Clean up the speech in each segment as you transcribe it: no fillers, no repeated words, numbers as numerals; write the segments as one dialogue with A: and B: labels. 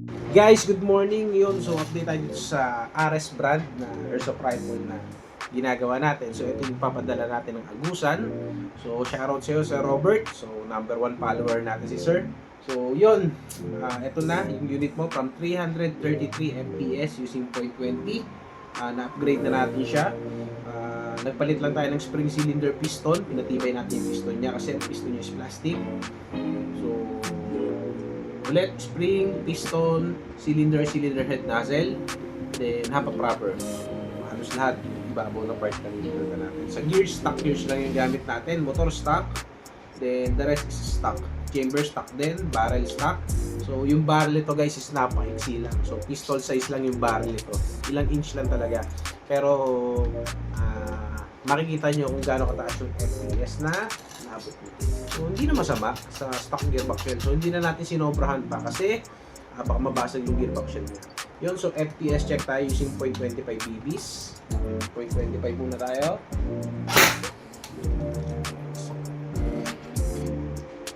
A: Guys, good morning. Yun, so update tayo dito sa Ares brand na airsoft rifle na ginagawa natin. So ito yung papadala natin ng Agusan. So shoutout sa iyo, Sir Robert. So number 1 follower natin si Sir. So yun, ito na yung unit mo from 333 FPS using .20. Na-upgrade na natin siya. Nagpalit lang tayo ng spring cylinder piston. Pinatibay natin yung piston niya kasi ang piston niya is plastic. So ulit, spring, piston, cylinder head nozzle, then half a proper. Halos lahat, ibabaw na part lang yung natin. Sa gears, stock gears lang yung gamit natin. Motor stock, then the rest is stock. Chamber stock din, barrel stock. So yung barrel ito guys is napakaiksi lang. So pistol size lang yung barrel ito. Ilang inch lang talaga. Pero makikita nyo kung gaano kataas yung FPS na naabot nito. So hindi na masama sa stock gearbox shell. So hindi na natin sinobrahan pa kasi baka mabasag yung gearbox shell niya. Yun, so FPS check tayo using .25 BBs. .25 muna tayo.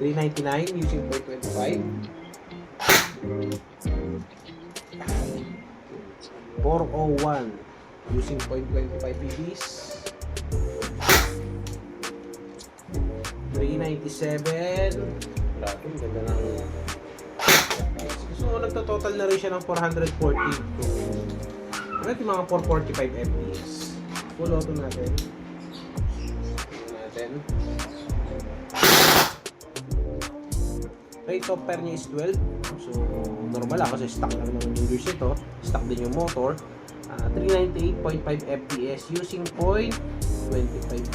A: 399 using .25. 401 using .25 BBs. 397. Grabe, ganda ng so nagto-total na rin siya ng 440. Ano yung mga 445 FPS? Full auto natin. Rate of fire niya is 12. So normal lang kasi stock lang naman yung gears ito. Stock din yung motor. 398.5 FPS using .25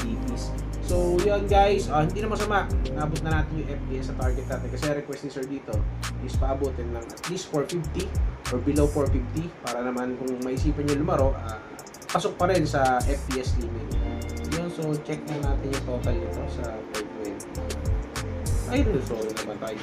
A: BPs. So yun guys, hindi na masama. Naabot na natin yung FPS sa target natin kasi request ni sir dito is paabotin ng at least 450 or below 450 para naman kung maisipan nyo lumaro, pasok pa rin sa FPS limit. Yun, so check na natin yung total nito sa .20. Ayun, so naman tayo.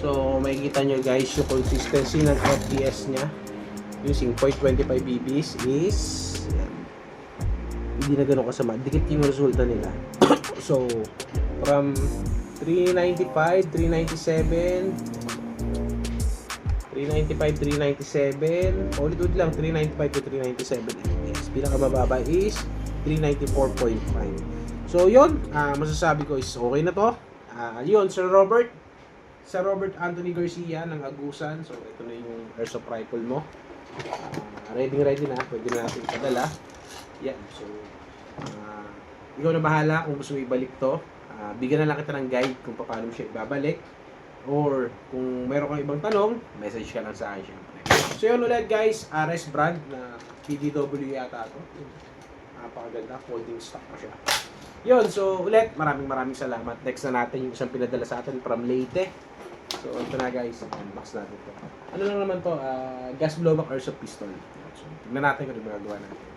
A: So makikita nyo guys yung consistency ng FPS nya using .25 BBs is yan, hindi na ganun kasama, dikit yung resulta nila. So from 395, 397, 395, 397, ulit lang 395 to 397 FPS. Pinakamababa is 394.5. So yun, masasabi ko is okay na to. Yun, Sir Robert Anthony Garcia ng Agusan. So ito na yung airsoft rifle mo. Ready na, pwede na natin ipadala. Yan, so ikaw na bahala kung gusto mo ibalik to. Bigyan na lang kita ng guide kung paano mo siya ibabalik, or kung meron kang ibang tanong, message ka lang sa akin syempre. So yun ulit guys, Ares brand na PDW yata ito. Napakaganda, folding stock pa siya. Yun, so ulit, maraming salamat. Next na natin yung isang pinadala sa atin from Leyte. So ito na guys, unbox natin ito. Ano lang naman to, gas blowback airsoft pistol. So tignan natin kung ano magagawa natin.